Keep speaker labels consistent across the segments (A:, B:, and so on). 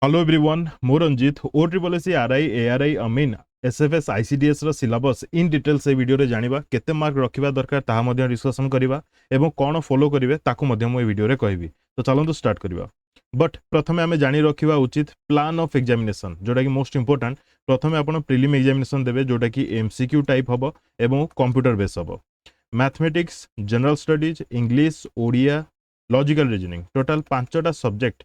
A: Hello everyone मो रंजित ओ triple S RI ARI अमीन एसएफएस आईसीडीएस रो सिलेबस इन डिटेल से वीडियो रे जानिबा केते मार्क रखिबा दरकार ताहा मध्य डिस्कशन करिबा एवं कोन फॉलो करिवे ताकू मध्य मो वीडियो रे कहबी। तो चलंतु स्टार्ट करिबा। बट प्रथमे आमे जानि रखिबा उचित प्लान ऑफ एग्जामिनेशन जोटा कि मोस्ट इंपोर्टेंट। प्रथमे आपण प्रीलिम एग्जामिनेशन देबे जोटा कि एमसीक्यू टाइप हबो एवं कंप्यूटर बेस हबो। Mathematics, general studies, English, Odia, logical reasoning total पांचटा सब्जेक्ट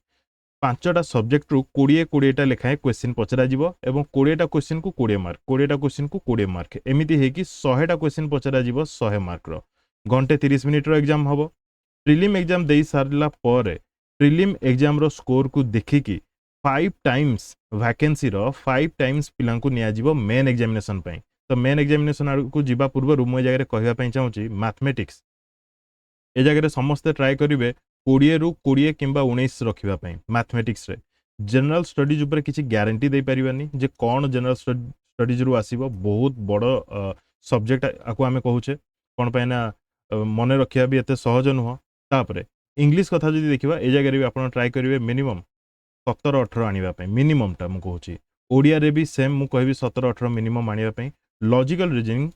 A: पांचटा सब्जेक्ट रु 20-20टा लेखाएं क्वेश्चन पचरा जीवो एवं 20टा क्वेश्चन को 20 मार्क 20टा क्वेश्चन को 20 मार्क एमिति हे कि 100टा क्वेश्चन पचरा जीवो 100 मार्क रो घंटे 30 मिनिट रो एग्जाम हबो। प्रीलिम एग्जाम देई सारला पर प्रीलिम एग्जाम रो स्कोर को देखिकी 5 टाइम्स वैकेंसी रो 5 टाइम्स पिलां को निया जीवो मेन एग्जामिनेशन पई। तो मेन एग्जामिनेशन को जीवा पूर्व मो जगह कहवा पई चाहूची मैथमेटिक्स ए जगह समस्ते ट्राए करेंगे 20 कि 19 रखापी मैथमेटिक्स रे। जनरल स्टडीज उपर किसी ग्यारंटी दे पारिबानी जे कौन जनरल स्टडीज रु आसीबो बहुत बड़ सब्जेक्ट आपको आम कहूचे कौन पाई ना मन रखा भी एत सहज नुह। तापर इंग्लिश कथा जो देखा ए जगह भी आप ट्राए करेंगे मिनिमम 17-18 आने मिनिममटा मुझे कहूँ। ओडिया रे भी सेम मुझे कहि 17-18 मिनिमम आने। लॉजिकल रीजनिंग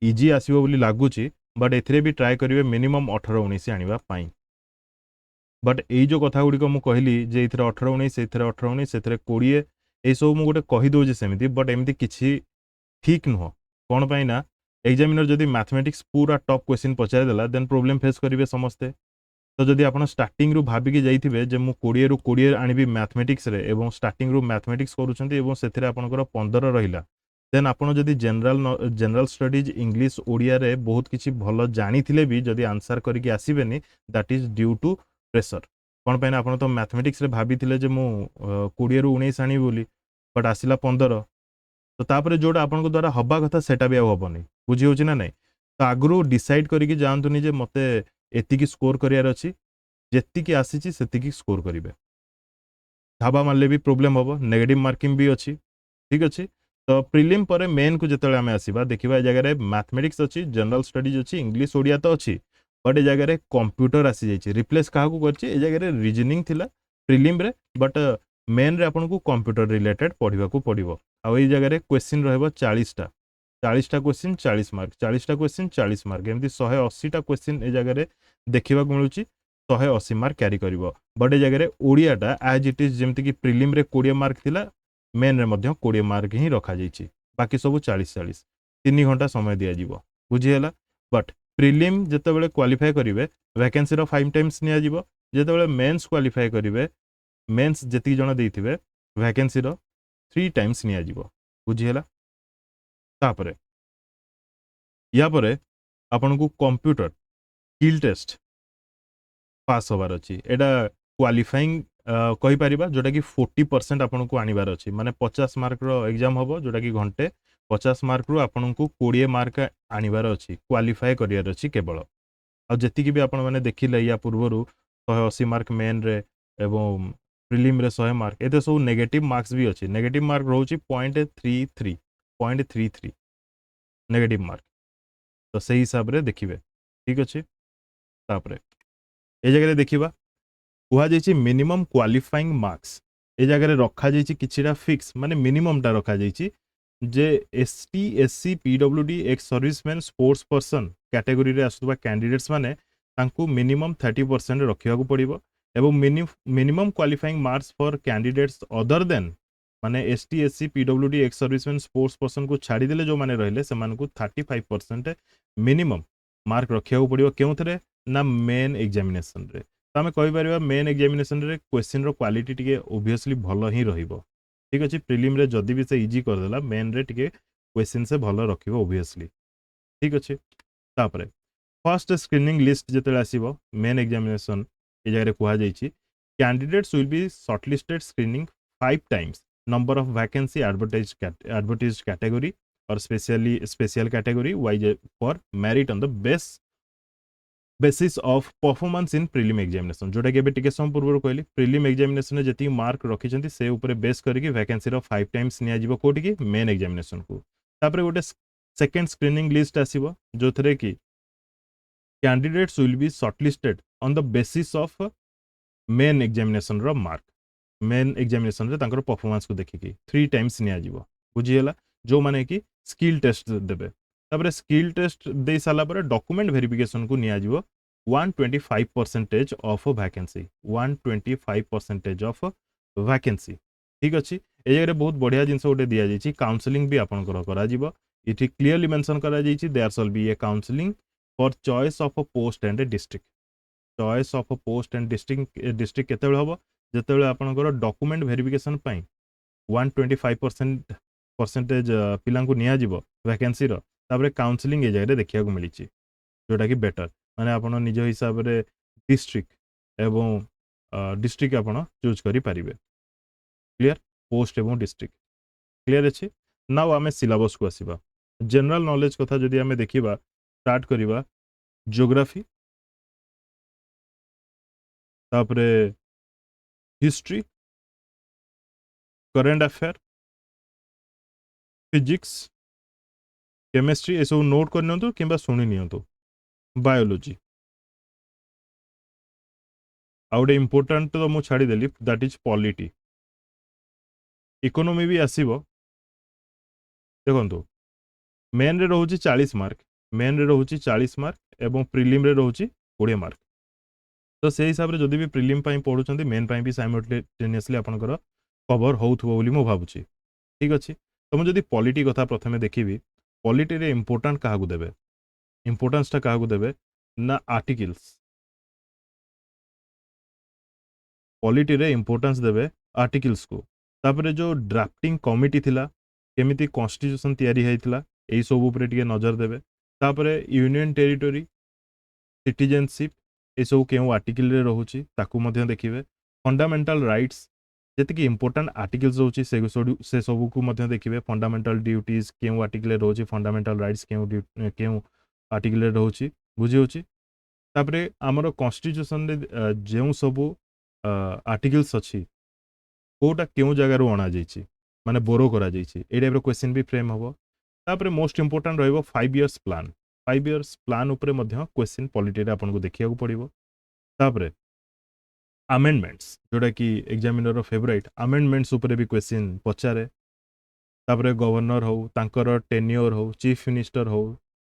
A: इजी आसीबो बोली लागुची बट एथिरे भी ट्राए करेंगे मिनिमम 18-19 आने। बट यही जो कथा गुड़िक मुझे कहली जे 18-19 18-19 20 ये सब मुझे गोटे कहीदे सेमती बट एमती किसी ठीक नुह कौन पाई ना एग्जामिनर जदि मैथमेटिक्स पूरा टॉप क्वेश्चन पचारिदेला देन प्रोब्लेम फेस करेंगे समस्ते। तो जदि आप स्टार्टिंग रु भाविकी जाइथिबे जे मु 20 आनिबि मैथमेटिक्स रे एवं स्टार्टिंग रु मैथमेटिक्स करूछंती एवं सेथिरे आपनकर 15 रहिला देन आपण जदि जनरल स्टडीज इंग्लिश ओडिया रे बहुत किछि भलो जानिथिले भी जदि आंसर करिके आसीबेनी that is due to pressure. कौन पाई ना आपण तो मैथमेटिक्स रे भाबिथिले जे मु 20 रु 19 आनी बोली बट आसिला 15। तो तापर जोटा आपन द्वारा हवा कथा सेटा भी हेनी बुझी होची ना नहीं। तो आगु डिसाइड करिके जानतुनी जे मते एतिकी स्कोर करियार अछि जेतिकी आसीची सेतिकी स्कोर करिवे धाबा मारले भी प्रोब्लेम हम नेगेटिव मार्किंग भी अच्छी ठीक अच्छे। तो प्रिलिम पर मेन को जिते आम आसवा देखा जगह मैथमेटिक्स अच्छी जनरल स्टडीज अच्छी इंग्लिश ओडिया तो अच्छी बट ए जगह कंप्यूटर आसी जाइए रिप्लेस क्या कर जगह रिजनिंग थिला प्रिलिम रे बट मेन रे आपन को कंप्यूटर रिलेटेड पढ़ा को पड़ो। आ जगह क्वेश्चन रा 40टा क्वेश्चन 40 मार्क 40टा क्वेश्चन 40 मार्क एमती 180टा क्वेश्चन ए जगह देखा मिलूँ 180 मार्क क्यारी कर। बट ए जगह ओडियाटा एज इट इज जमती कि प्रिलिम रे 20 मार्क थिला मेन रे मध्य 20 मार्क ही रखा जाइए बाकी सब 40-40 3 घंटा समय दिज्व बुझीगला। बट प्रिलिम जिते क्वालिफाई करेंगे वैकेंसी 5 टाइम्स नियाजिबो जिते मेन्स क्वालिफाई करेंगे मेन्स जी जन देते वैकेंसी 3 टाइम्स नियाजिबो बुझीगला। तापर या परे आपन को कंप्यूटर स्किल टेस्ट पास होबार अच्छी एटा क्वालिफाइंग कही पारिबा जोटा कि 40% आपन को आनिबार अच्छी माने 50 मार्क रो एग्जाम हबो जोटा कि घंटे 50 मार्क रु आपन को 20 मार्क आनिबार अच्छी क्वालिफाई करियार अच्छी केवल। आ जति भी आपण माने देखिले या पूर्वरु 180 मार्क मेन रे एवं प्रिलिम रे 100 मार्क एते सब नेगेटिव मार्क्स भी अच्छी नेगेटिव मार्क रोची 0.33 नेगेटिव मार्क। तो सही हिसाब रे देखिबे ठीक अच्छे। तापरे ए जगह देखिबा कहुई मिनिमम क्वालिफाइंग मार्क्स ए जगह रखा कि फिक्स माने मिनिमम टा रखा जे ST SC PWD ex serviceman sports person category रे आसुवा कैंडिडेट्स माने तांकू मिनिमम 30% रखा पड़ो एवं minimum qualifying marks for candidates other than माने ST SC PWD ex serviceman sports person को छाड़ीदे जो मैंने रहिले से 35% मिनिमम मार्क रखा पड़ो क्यों ना मेन एग्जामिनेशन रे। तो आम कहीपर मेन एग्जामिनेशन रे क्वेश्चन रो क्वालिटी टिके ओबियसली भल ही रहिबो ठीक अच्छे। प्रिलिम रे जदि भी से इजी करदेला मेन रे टिके क्वेश्चन से भल रखिबो ओबियसली ठीक अच्छे। तापरे फर्स्ट स्क्रीनिंग लिस्ट जिते आसीबो मेन एग्जामिनेशन ए जगह कहा जाइछि candidates will be shortlisted screening 5 times number of vacancy advertised category और special category wise for merit on the basis of performance in prelim examination जोटा कि टिके समय पूर्व कहली प्रिलिम एग्जामिनेशन जी मार्क रखिंट से उपर बेस करके वैकेंसी 5 टाइम्स नियाजिबो कोठी की मेन एग्जामिनेशन को। तापर गोटे सेकेंड स्क्रीनिंग लिस्ट आसीबो जो थरे कि candidates will be shortlisted on the basis of main examination रो मार्क मेन एग्जामिनेशन रे तांकर परफॉर्मेंस को देखिकी 3 टाइम्स निया जीवो बुझियला जो माने कि स्किल टेस्ट देबे तापर स्किल टेस्ट दे साला पर डॉक्यूमेंट वेरिफिकेशन को निया जीवो 125% ऑफ वैकेंसी 125% ऑफ वैकेंसी ठीक अछि ए जगह बहुत बढ़िया जिंस गोटे दिया जाइछि काउंसलिंग भी आपनकर करा जीवो इठी क्लियरली मेंशन करा जाइछि there shall be a counselling for choice of a post and district choice of a post and district केतेबेले हबो जेतेबेले आपनकर डॉक्यूमेंट वेरिफिकेशन पई 125% परसेंटेज पिलांकु निया जीवो वैकेंसी रो तापर काउंसलिंग ए जगह देखिया को मिलिछि जोटा कि बेटर माने आपण निज हिसाब रे डिस्ट्रिक्ट एवं डिस्ट्रिक्ट आपण चूज करि परिबे क्लियर पोस्ट एवं डिस्ट्रिक्ट क्लियर अछि नाउ आमे सिलेबस को आसीबा जनरल नॉलेज कथा जदि आमे देखिबा स्टार्ट करिबा ज्योग्राफी तापर history current affair physics chemistry ए सब नोट कर नियंतु किंबा सुनि नियंतु बायोलॉजी आउटे इंपोर्टेंट तो मु छाड़ी देली दैट इज पॉलिटी इकोनॉमी भी आसीबो देखंतु मेन रे रहउची 40 मार्क मेन रे रहउची 40 मार्क एवं प्रीलिम रे रहउची 20 मार्क तो से हिसाब रे जदि भी प्रीलिम पई पढुचंती मेन पई भी साइमल्टेनियसली आपनकर कवर होउथबो बोली मु भाबुची ठीक अछि तो मु जदि पॉलिटी कथा प्रथमे देखिबी पॉलिटी रे इंपोर्टेंट काहा को देबे इंपोर्टेंस ता काहा को देबे ना आर्टिकल्स पॉलिटी रे इंपोर्टेंस देबे आर्टिकल्स को तापरे जो ड्राफ्टिंग कमिटी थिला केमिति कॉन्स्टिट्यूशन तयारी हैतिला एई सब ऊपर टिके नजर देबे तापरे यूनियन टेरिटोरी सिटीजनशिप ए सब केउ आर्टिकल रे रहउची ताकू मध्ये देखिबे फंडामेंटल राइट्स जेतिकी इंपोर्टेंट आर्टिकल्स रहउची से सब को मध्ये देखिबे फंडामेंटल ड्यूटीज केउ आर्टिकल रे रहउची फंडामेंटल राइट्स केउ आर्टिकल रे रहउची बुझी होची तापरे हमरो कॉन्स्टिट्यूशन रे जेउ सब आर्टिकल्स अछि कोटा केउ जगह रो अना जाइछि माने बोरो करा जाइछि ए टाइप रो क्वेश्चन भी फ्रेम हबो तापरे मोस्ट इंपोर्टेंट रहइबो 5 इयर्स प्लान 5 इयर्स प्लान ऊपर मध्ये क्वेश्चन पॉलिटी रे आपन को देखिया को पड़िबो तापरे अमेंडमेंट्स जोटा कि एग्जामिनर रो फेवरेट अमेंडमेंट्स ऊपर भी क्वेश्चन पचारे तापरे गवर्नर हो तांकर टेन्योर हो चीफ मिनिस्टर हो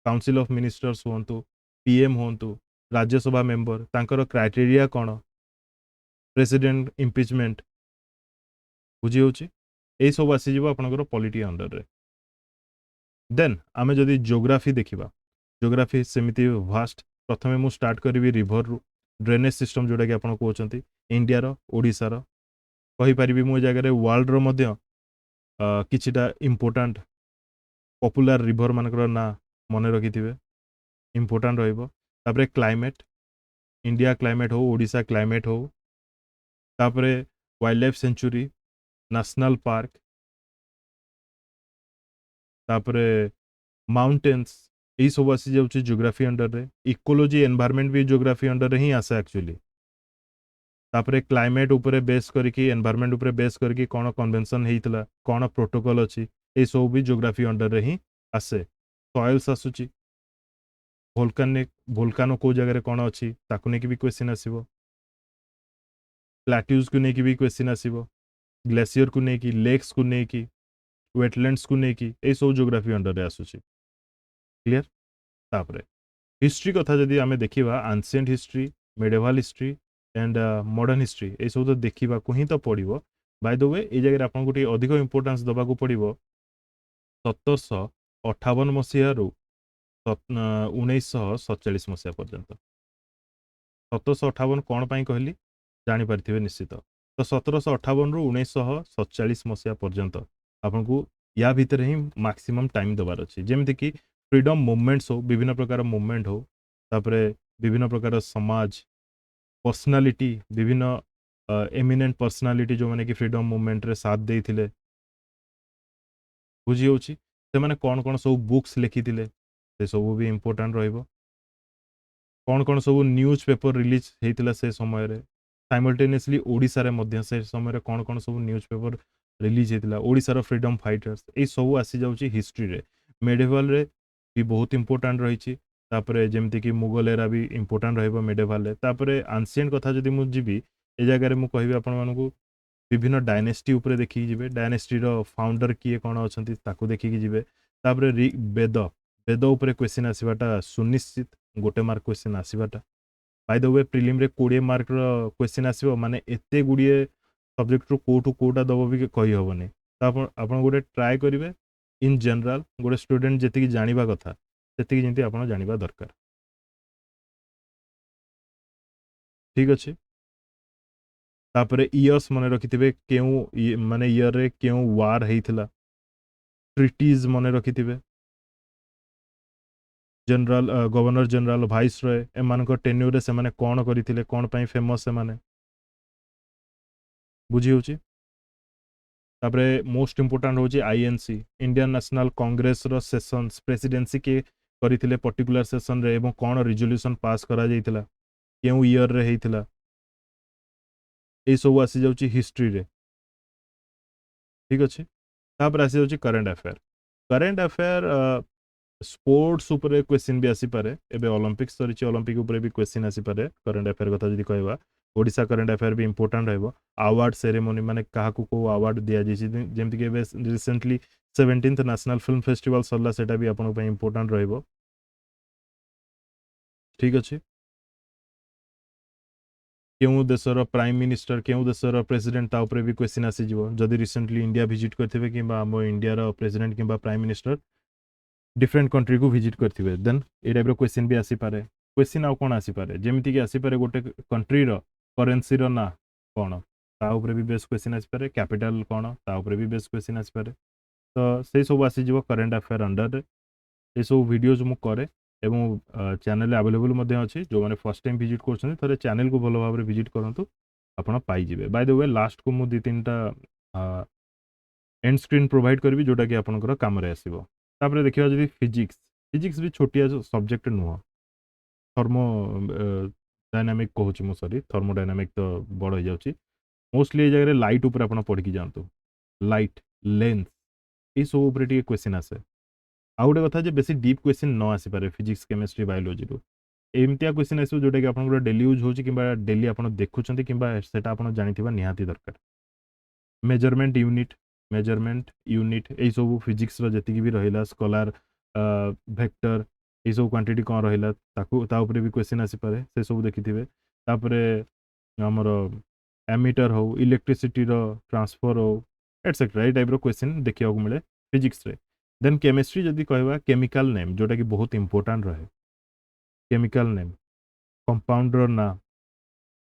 A: काउंसिल ऑफ मिनिस्टर्स होंतु पीएम होंतु राज्यसभा मेंबर तांकर क्राइटेरिया कोन प्रेसिडेंट इम्पीचमेंट बुझी होची ए सब आसी जीवो आपनकर पॉलिटी अंडर रे देन आमे जदि ज्योग्राफी देखिबा ज्योग्राफी सेमिति वास्ट प्रथमे मु स्टार्ट करबी रिवर रु ड्रेनेज सिस्टम जोटा कि आपन कहउचंती इंडिया रो ओडिसा रो कहि परिबी मु जगह रे वर्ल्ड रो मध्ये किछिटा इंपोर्टेंट पॉपुलर रिवर मानकर ना मने रखिथिबे इंपोर्टेंट रहइबो तापरे क्लाइमेट इंडिया क्लाइमेट हो ओडिसा क्लाइमेट हो तापरे wild life sanctuary national park तापरे माउंटेन्स यही सब आसी जाउची ज्योग्राफी अंडर रे इकोलॉजी एनवायरनमेंट भी ज्योग्राफी अंडर रे ही आसे एक्चुअली तापरे क्लाइमेट ऊपर बेस करके एनवायरनमेंट ऊपर बेस करके कोन कन्वेंशन हेइतला कोन प्रोटोकॉल अछि ए सब भी ज्योग्राफी अंडर रे ही आसे सॉइल्स आसुची वोल्कानो को जगह रे कोन अछि ताकु ने की भी क्वेश्चन आसीबो प्लेट्यूज को ने की भी क्वेश्चन आसीबो ग्लेशियर को ने की लेक्स को ने की वेटलैंड्स को ने की ए सब ज्योग्राफी अंडर रे आसुची क्लियर तापरे हिस्ट्री कथा जदि आमे देखिबा ancient history medieval history and modern history ए सब तो देखिबा को ही तो पड़िबो बाय द वे ए जगह आपन गोटी अधिक इंपोर्टेंस दबा को पड़िबो 1758 मसिया रु 1947 मसिया पर्यंत 1758 कोन पई कहली जानि परथिबे निश्चित तो 1758 रु 1947 मसिया पर्यंत आपन को या भीतर ही मैक्सिमम टाइम दबार अछि जेमिति कि फ्रीडम मूवमेंट्स हो विभिन्न प्रकार मूवमेंट हो तापरे विभिन्न प्रकार समाज पर्सनालिटी विभिन्न एमिनेंट पर्सनालिटी जो माने कि फ्रीडम मूवमेंट रे साथ देइथिले बुझी होची से माने कोन सब बुक्स लिखिथिले से सब भी इंपोर्टेंट रहइबो कोन सब न्यूज पेपर रिलीज हेइतिला से समय रे साइमल्टेनियसली ओडिसा रे मध्य से समय रे कोन सब न्यूज पेपर रिलीज हेइतिला ओडिसा रो फ्रीडम फाइटर्स ए सब आसी जाउची हिस्ट्री रे मेडिवल रे भी बहुत इंपोर्टेंट रही तापरे जेमती कि मुगल एरा भी इंपोर्टेंट रहइबो मेडिवल रे तापरे एंशिएंट कथा जदि मु जिबी ए जगह रे मु कहबी आपन मानकू विभिन्न डायनेस्टी उपरे देखिकी जिवे डायनेस्टी रो फाउंडर किए कोन अछंती ताको देखिकी जिवे तापर वेद वेद उपरे क्वेश्चन आसीबाटा सुनिश्चित गोटे मार्क क्वेश्चन आसीबाटा बाय द वे प्रिलिम रे 20 मार्क रो क्वेश्चन आसीबो माने एते गुडिए सब्जेक्ट रो कोठू कोटा दबो भी कहि होबनी त आपण गोटे ट्राई करिवे इन जनरल गोटे स्टूडेंट जेति की जानिबा कथा सेति की जेंति आपण जानिबा दरकार ठीक अछि तापरे इयर्स मने रखिथिबे केउ माने ईयर रे केउ वार हेइथिला ट्रिटीज मने रखिथिबे general governor general viceroy एमानको टेन्यूर रे से माने कोन करिथिले कोन पई फेमस से माने बुझी होची तापरे मोस्ट इंपोर्टेंट होची आईएनसी इंडियन नेशनल कांग्रेस रो सेशंस प्रेसिडेंसी के करिथिले पर्टिकुलर सेशन रे एवं कोन रिजोल्यूशन पास करा जाइथिला केउ ईयर रे हेइथिला ए सब आसी जाउची हिस्ट्री रे ठीक अछि तापर आसी जाउची करंट अफेयर स्पोर्ट्स ऊपर क्वेश्चन भी आसी पारे एबे ओलंपिक्स सरीची ओलंपिक ऊपर भी क्वेश्चन आसी पारे करंट अफेयर कथा जदी कहबा ओडिसा करंट अफेयर भी इंपोर्टेंट रहबो अवार्ड सेरेमनी माने काहाकू को अवार्ड दिया जेसी जेमति के recently 17th national film festival Sarala सेटा भी आपन पे इंपोर्टेंट रहबो ठीक अछि केउ देशर प्राइम मिनिस्टर केउ देशर प्रेसिडेंट ता ऊपर भी क्वेश्चन आसी जिवो जदी रिसेंटली इंडिया विजिट करथिबे किबा हम इंडिया रो प्रेसिडेंट किबा प्राइम मिनिस्टर डिफरेंट कंट्री को विजिट करथिबे देन ए टाइप रो क्वेश्चन भी आसी पारे क्वेश्चन आ कोन आसी पारे जेमिति कि आसी पारे गोटे कंट्री रो करेंसी रो ना कोन ता ऊपर भी बेस क्वेश्चन आसी पारे कैपिटल कोन ता ऊपर भी बेस क्वेश्चन आसी पारे तो से सब आसी जिवो करंट अफेयर अंडर रे ए सब वीडियोज मु करे एवं चैनल अवेलेबल मध्ये अछि जो माने फर्स्ट टाइम विजिट करछन थरे चैनल को भलो भाबरे विजिट करंतु आपण पाई जिवे बाय द वे लास्ट को मु 2-3टा एंड स्क्रीन प्रोवाइड करबी जोटा कि आपनकर काम रे आसीबो तापरे देखिबा जदी फिजिक्स फिजिक्स भी छोटिया सब्जेक्ट नुह थर्मो डायनामिक कहूची मु सॉरी थर्मोडायनामिक तो बड़ हो जाउची मोस्टली ए जगह लाइट ऊपर आपण पढ़ी जानतु लाइट लेंस ए सब ऊपर टी क्वेश्चन आसे आ गोटे कथा जे बेसी डीप क्वेश्चन न आसी पारे फिजिक्स केमिस्ट्री बायोलॉजी रो एमतिया क्वेश्चन आसो जोटा कि आपण डेली यूज होची किबा डेली आपण देखुचंती किबा सेटा आपण जानिथिबा निहाती दरकार मेजरमेंट यूनिट ए सब फिजिक्स रो जति भी रहिला स्कॉलर वेक्टर ए सब क्वांटिटी कोन रहिला ताकू ता ऊपर भी क्वेश्चन आसी पारे से सब देखिथिबे तापरे हमर एमीटर हो इलेक्ट्रिसिटी रो ट्रांसफर हो एटसेट्रा ए टाइप रो क्वेश्चन देखिया को मिले फिजिक्स रे देन केमिस्ट्री जदी कहबा केमिकल नेम जोटा कि बहुत इंपोर्टेंट रहे केमिकल नेम कंपाउंड रो ना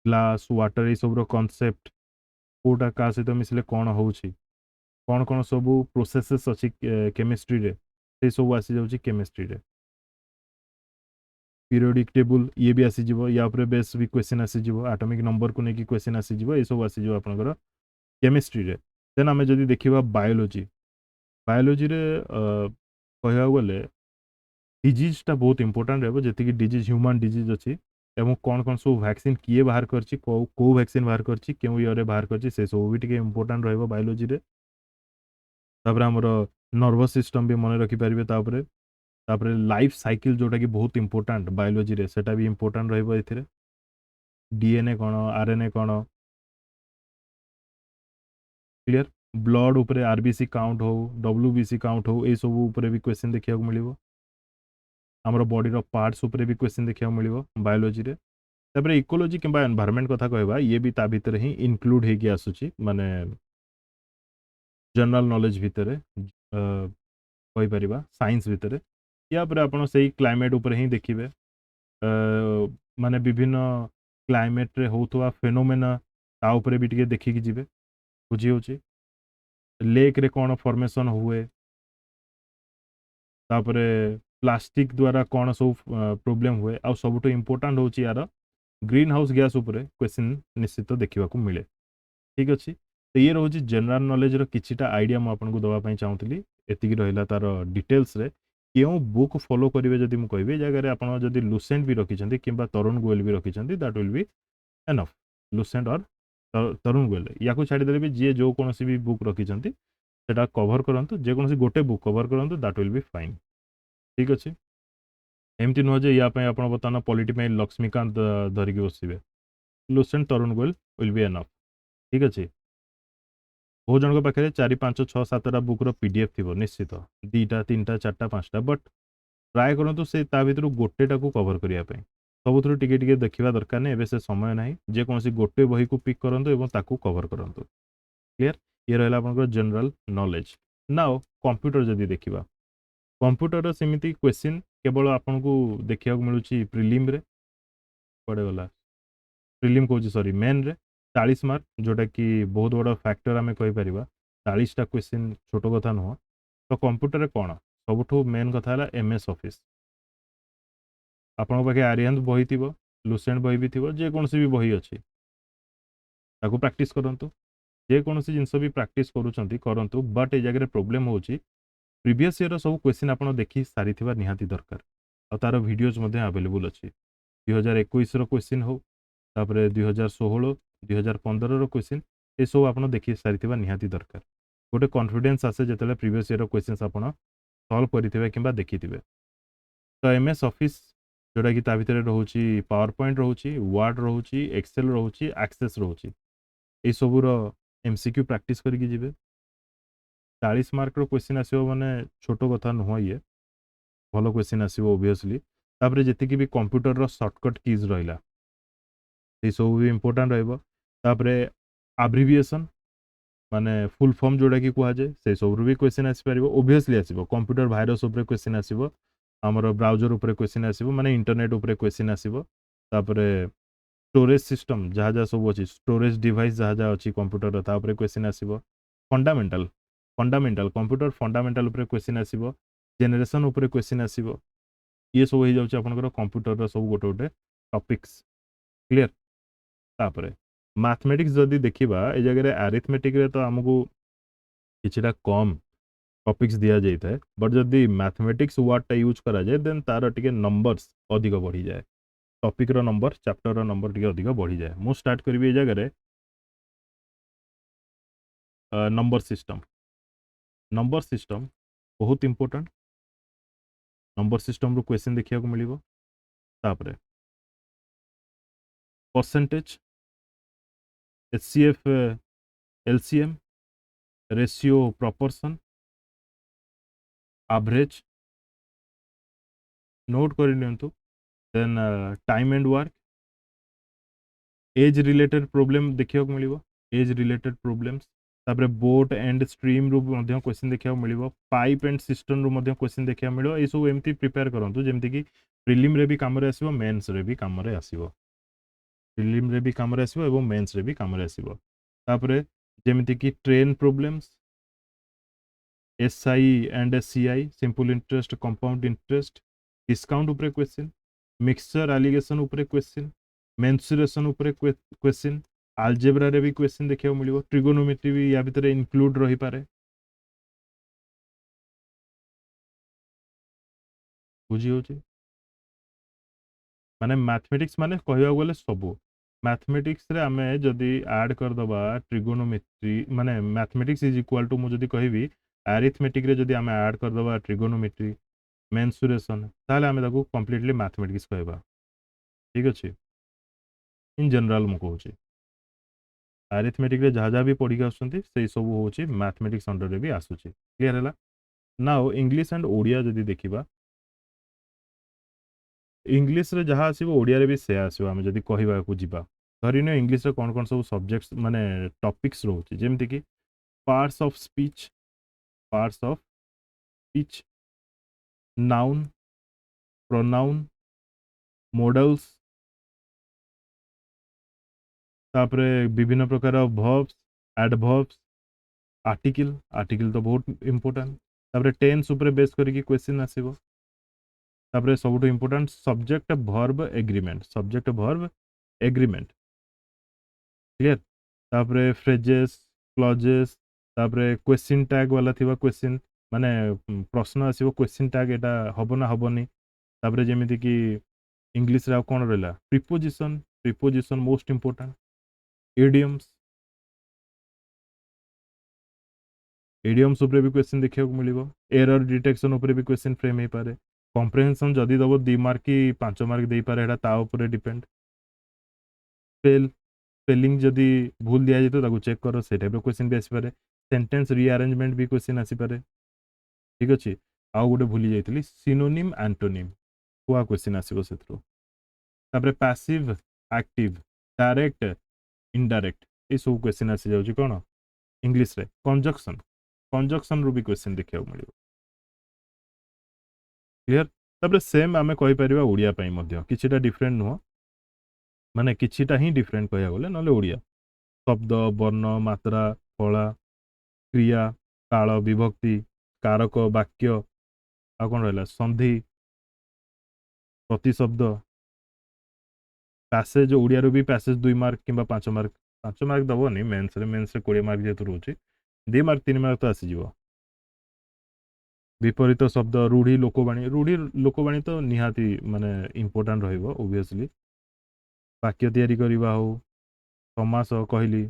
A: ग्लास वाटर ए सब रो कांसेप्ट कोटा का सहित मिसले कोन होउची कौन कौन सब प्रोसेसेस अच्छी केमिस्ट्री रे से सब आसी जाउची केमिस्ट्री रे पीरियोडिक टेबल ये भी आसी जिवो या ऊपर बेस भी क्वेश्चन आसी जिवो एटॉमिक नंबर को नेकी क्वेश्चन आसी जिवो ए सब आसी जिवो आपनकर केमिस्ट्री रे देन हमें जदी देखिबा बायोलॉजी रे कहया गले डिजीज ता बहुत इंपोर्टेंट रहबो जति कि डिजीज ह्यूमन डिजीज अछि एवं कौन कौन सब वैक्सीन किए बाहर करछि को वैक्सीन बाहर करछि केउ ईयर रे बाहर करछि से सब भी टिके इंपोर्टेंट रहबो बायोलॉजी रे तापर हमर नर्वस सिस्टम भी मन रखि पारिबे तापर लाइफ साइकिल जोटा कि बहुत इंपोर्टेंट बायोलॉजी रे सेटा भी इंपोर्टेंट रहबो एथिरे डीएनए कोन आरएनए कोन क्लियर ब्लड ऊपर आरबीसी काउंट हो डब्ल्यूबीसी काउंट हो ए सब ऊपर भी क्वेश्चन देखिया को मिलिबो हमर बॉडी रो पार्ट्स ऊपर भी क्वेश्चन देखिया को मिलिबो बायोलॉजी रे तापर इकोलॉजी किबा एनवायरनमेंट कथा कहबा ये भी ता भीतर ही इंक्लूड हे गया आसुची माने जनरल नॉलेज भीतर कहि परिबा साइंस भीतर या पर आपण सही क्लाइमेट ऊपर ही देखिबे माने विभिन्न क्लाइमेट रे होतवा फेनोमेना ता ऊपर भी टिके देखि कि जिवे बुझी होची लेक रे कोन फॉर्मेशन हुए तापरे प्लास्टिक द्वारा कोन सब प्रॉब्लम हुए आ सबटो इंपोर्टेंट होची यार ग्रीन हाउस गैस ऊपर क्वेश्चन निश्चित देखिबा को मिले ठीक अछि तो ये रोज जनरल नॉलेज रो किछिटा आइडिया मु आपन को दवा पई चाहूतली एतिकी रहिला तार डिटेल्स रे केउ बुक फॉलो करिवे जदी मु कहबे जगह रे आपन जदी लुसेंट भी रखिछंती किबा तरुण गोयल भी रखिछंती that will be enough Lucent और तरुण गोयल या को छाडी देले भी जे जो कोनोसी भी बुक रखिछंती सेटा कवर करंतु जे कोनोसी गोटे बुक कवर करंतु दैट विल बी फाइन ठीक अछि एमती नो जे या पई आपन बताना पॉलिटी में लक्ष्मीकांत धरिकी बसिबे Lucent Tarun Goyal will be enough ठीक अछि बहुत जन पाखे 4 5 6 7टा बुक्र पीडीएफ थी निश्चित 2टा 3टा 4टा 5टा बट ट्राए करूँ से भर गोटेटा कवर करने सबुठ टे देखा दरकार नहीं एवं से समय ना जेकोसी गोटे बही को पिक करूँ और कवर करूँ क्लीयर ये रहा आप जनरल नॉलेज नाउ कंप्यूटर जदि देखा कंप्यूटर सेमती क्वेश्चन केवल आपन को देखा मिलूँ प्रिलिम रे पड़े गला प्रिलिम कौन सॉरी मेन रे 40 मार्क जोटा कि बहुत बड़ा फैक्टर आम कहीपर 40टा क्वेश्चन छोट कथा नुह तो कंप्यूटर कौन सबुठ मेन कथा है एमएस ऑफिस आपन पाखे आर्यन बही थी लुसेंट बही भी थी जेकोसी भी बही अच्छी प्रैक्टिस करूँ जेकोसी जिनस भी प्रैक्टिस करूँ बट ये जगह प्रोब्लेम हो प्रीवियस ईयर सब क्वेश्चन आप देखी सारी निहाती दरकार और तार वीडियोज अवेलेबल अच्छी 2021 क्वेश्चन हो तापर 2016 2015 क्वेश्चन ये सब आप देखी सारी निहाती दरकार गोटे कॉन्फिडेंस आसे जो प्रीवियस ईयर क्वेश्चन आप सॉल्व करेंगे कि देखी तो एमएस ऑफिस जोटा कि भितर रोचे पावर पॉइंट रोचे वर्ड रोचे एक्सेल रोचे एक्सेस रोचे ये सबूर एमसीक्यू प्रैक्टिस करके जिवे 40 मार्क क्वेश्चन आसो माने छोट कथा नुह ये भल क्वेश्चन आसो ओबियसली तापर जी भी कंप्यूटर सर्टकट कीज रहा ये सब भी इम्पोर्टाट रहा आब्रिविएसन माने फुल फॉर्म जोड़ा कि कहुए से सब भी क्वेश्चन आसपार ओबियसली आसो कंप्यूटर भाइरस उपर क्वेश्चन आसो आमर ब्राउजर उपर क्वेश्चन आसो माने इंटरनेट उपर क्वेश्चन आसो तापर स्टोरेज सिस्टम जहाँ जहाँ सब अच्छी स्टोरेज डिवाइस जहाँ जहाँ अच्छी कंप्यूटर तापर क्वेश्चन आसो फंडामेंटल फंडामेंटल कंप्यूटर फंडामेंटल उपर क्वेश्चन आसो जेनेरेशन उपर क्वेश्चन आसो ये सब हो जाऊँ आपंकर कंप्यूटर सब गोटे गोटे टॉपिक्स क्लियर तापर मैथमेटिक्स जदि देखा ये जगह आरिथमेटिक तो आमको किछिटा कम टॉपिक्स दिया जाता है बट जदि मैथमेटिक्स वर्डटा यूज करा जाए देन तार टिके नंबर्स अधिक बढ़ी जाए टॉपिक रो नंबर चैप्टर रो नंबर टिके अधिक बढ़ी जाए मु स्टार्ट करी ये जगह नंबर सिस्टम बहुत इंपोर्टेंट नंबर सिस्टम रो क्वेश्चन देखा मिल तापर percentage HCF LCM ratio proportion average note कर then time and work age related problem देखा मिल एज रिलेटेड प्रोब्लेम्स तापर बोट एंड स्ट्रीम रू क्वेश्चन देखा मिल पाइप एंड सिस्टम रू क्वेश्चन देखा मिल ये सब एमती प्रिपेयर करूँ जमीक प्रिलिम रे भी कम आसो मेन्स रे भी कम आसो प्रिलिम रे भी कम आसो मेन्स रे भी कम आसो तापर जमीक train problems SI and CI simple interest compound interest discount उपरे क्वेश्चन मिक्सचर एलिगेशन उपरे क्वेश्चन मेंसुरेशन उपरे क्वेश्चन आलजेब्रा रे भी क्वेश्चन देखा मिल ट्रिगोनोमेट्री भी या भितर इंक्लूड रही पारे बुझी हो माने मैथमेटिक्स माने कहवा गले सबू मैथमेटिक्स रे आमे जदि ऐड कर दबा ट्रिगोनोमेट्री माने मैथमेटिक्स इज इक्वल टू मु जदि कहबी अरिथमेटिक रे जदि आमे ऐड कर दबा ट्रिगोनोमेट्री मेंसुरेशन ताले आमे ताको कंप्लीटली मैथमेटिक्स कहबा ठीक अछि इन जनरल मु कहूची अरिथमेटिक रे जहाँ जहाँ भी पढ़ी आसुँच से सब हूँ मैथमेटिक्स अंडर रे भी आसूची क्लियर है नाउ इंग्लिश एंड ओडिया जदि देखा इंग्लिश रे जहाँ आसो ओडिया रे भी से आसो आम जदि कहवाक जा धरी नियो इंग्लिश रे कौन कौन सब सब्जेक्ट्स माने टॉपिक्स रोचे जेमती कि parts of speech noun pronoun models तापरे विभिन्न प्रकार वर्ब्स एडवर्ब्स आर्टिकल तो बहुत इंपोर्टेंट तापरे टेंस ऊपर बेस करके क्वेश्चन आसीबो तापरे सबुठ important subject verb agreement clear तापरे फ्रेजेस क्लॉजेस तापरे क्वेश्चन टैग वाला थिबा क्वेश्चन माने प्रश्न आसीबो क्वेश्चन टैग एटा हबो ना हबोनी तापरे जेमिति कि इंग्लिश रे कोन रहला प्रीपोजिशन मोस्ट इंपोर्टेंट इडियम्स उपरे भी क्वेश्चन देखा मिल एरर डिटेक्शन उपरे भी क्वेश्चन फ्रेम हो पारे कॉम्प्रिहेंशन जदि दब 2 मार्क कि 5 मार्क दे पारे एटा ता उपरे डिपेंड स्पेलिंग जदि भूल दिया जाए तो चेक कर से टाइप क्वेश्चन भी आसपे सेंटेंस रीअरेंजमेंट भी क्वेश्चन आसी पारे ठीक अछि आउ गोटे भूली जाइतली सिनोनिम एंटोनिम कुआ क्वेश्चन आसीबो सेथरो तापरे पैसिव एक्टिव डायरेक्ट इनडायरेक्ट ए सब क्वेश्चन आसी जाउची कोन इंग्लिश रे कंजक्शन रू भी क्वेश्चन देखियो मिलियो क्लियर तापरे सेम आमे कहि परिबा ओडिया पई मध्य किछिटा डिफरेंट नुह माने किछिटा ही डिफरेंट कहया बोले नले ओडिया शब्द वर्ण मात्रा फला क्रिया काल विभक्ति कारक वाक्य आ कौन रहा संधि प्रतिशब्द पैसेज ओडिया भी पैसेज 2 मार्क कि 5 मार्क दबनी मेन्स रे 20 मार्क जेतु रोचे 2 मार्क 3 मार्क तो आसीज विपरीत शब्द रूढ़ी लोकवाणी तो निहाती माने इंपोर्टेंट रहिबो ओबियसली वाक्य तैयारी करबा हो समास कहली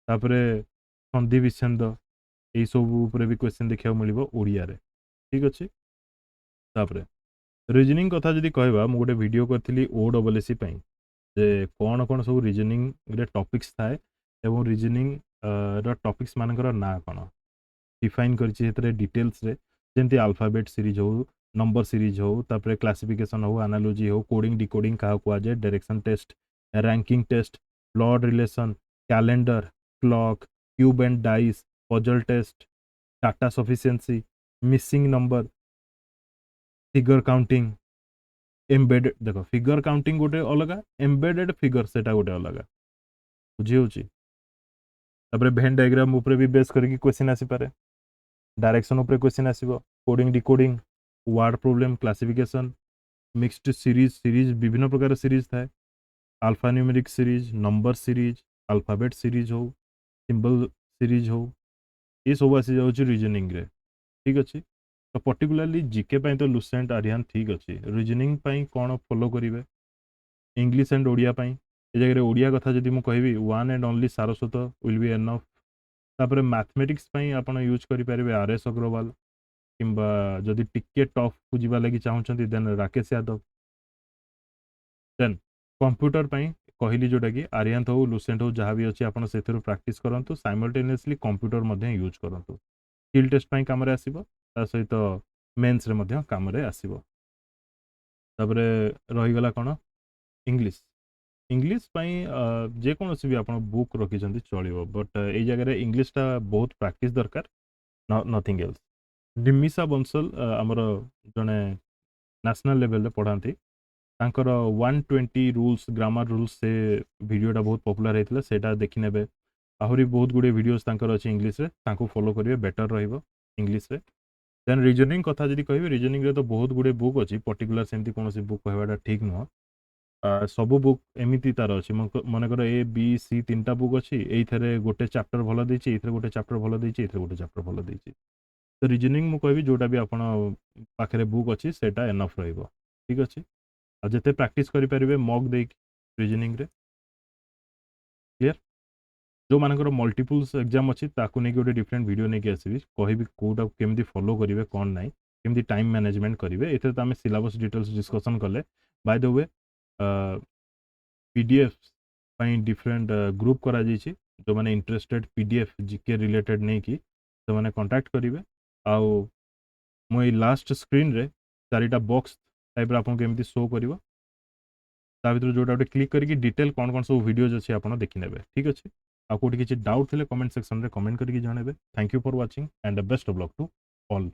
A: तापरे संधि विच्छेद यही सब ऊपर भी क्वेश्चन देखा मिलो ओडिया रे ठीक अच्छे तापरे रीजनिंग कथा जदि कहबा मु गोटे वीडियो करथिली OSSC पई जे कौन कौन सब रीजनिंग रे टॉपिक्स थाए एवं रीजनिंग रो टॉपिक्स मानकर ना कौन डिफाइन करछि हेतरे डिटेल्स रे जेंति अल्फाबेट सीरीज हो नंबर सीरीज हो तापरे क्लासिफिकेशन हो एनालॉजी हो कोडिंग डिकोडिंग का को आजे direction test ranking test blood relation calendar clock cube and dice puzzle test data sufficiency missing number figure counting embedded देखो फिगर काउंटिंग गोटे अलग एम्बेडेड फिगर सेटा गोटे अलग बुझी होची तापरे वेन डायग्राम ऊपर भी बेस करके क्वेश्चन आसी पारे डायरेक्शन ऊपर क्वेश्चन आसीबो coding decoding word problem classification mixed series विभिन्न प्रकार सीरीज थाए alpha numeric series number series alphabet series हो सिंबल सीरीज हो ये सब आसी जाउची रीजनिंग रे ठीक अच्छे तो पर्टिकुलाली जीके पाई तो लुसेंट आर्यन ठीक अच्छे रीजनिंग पाई कौन फॉलो करेंगे इंग्लिश एंड ओडिया पाई ए जगह ओडिया कथा जदि मु कहबी one and only Saraswat will be enough तापरे मैथमेटिक्स पाई आपण यूज करि परिबे RS अग्रवाल किंबा जदि टिके टफ को जीवा लागि चाहउछंती then Rakesh Yadav then computer पाई कहली जोटा कि आर्यन हो लुसेंट हो जहाँ भी अच्छे आपड़ से प्राक्ट करूँ साइमल्टेनियसली कंप्यूटर मध्य यूज करूँ स्किल टेस्ट पाई काम रे आसीबो ता सहित मेन्स रे मध्य काम रे आसीबो तापरे रहीगला कोन इंग्लिश इंग्लिश पाई जे कोनोसी भी आपण बुक रखी चलो बट ए जगह रे इंग्लिश टा बहुत प्रैक्टिस दरकार नथिंग एल्स डिमिसा बंसल आमर जने नेशनल लेवल रे पढ़ाती तांकर 120 रूल्स ग्रामर रूल्स से वीडियोटा बहुत पॉपुलर होता सेटा देखि नेबे आहुरी बहुत गुड़े वीडियोस तांकर अच्छे इंग्लिश रे तांको फॉलो करिवे बेटर रहिबो इंग्लिश रे देन रीजनिंग कथा जदि कहबे रीजनिंग रे तो बहुत गुड़े बुक अच्छी पर्टिकुलर सेमती कौन बुक कहवाटा ठीक नुह सब बुक एमती तार अच्छी मनकर A B C 3टा बुक अच्छी ये गोटे चैप्टर भल देछि एथरे गोटे चैप्टर भल देछि एथरे गोटे चैप्टर भल देछि तो रीजनिंग मु कहबी जोटा भी आपण पाखरे बुक अच्छी सेटा एनफ रहिबो ठीक अच्छे आ जते प्रैक्टिस करि परिबे मॉक दे रीजनिंग रे क्लियर जो मानकर मल्टीपल्स एग्जाम अच्छी ताकू नहीं गोटे डिफरेंट वीडियो नहीं आसबि कहबी कोटा केमती फॉलो करेंगे कौन ना केमती टाइम मैनेजमेंट करेंगे एथे तो आम सिलेबस डिटेल्स डिस्कसन कले bye the way PDF pi different group करा जाइछि जो माने इंटरेस्टेड PDF जीके रिलेटेड नहीं कि तो माने कांटेक्ट करेंगे आउ मो लास्ट स्क्रीन रे चारिटा बॉक्स टाइप आपन केमती शो करिवो ता भीतर जोटा गोटे क्लिक करके डिटेल कौन कौन सब वीडियोज अच्छे आप देखी नेबे ठीक अच्छे आ कोठी किसी डाउट थे कमेंट सेक्शन रे कमेंट करके जणेबे thank you for watching and best of luck to all.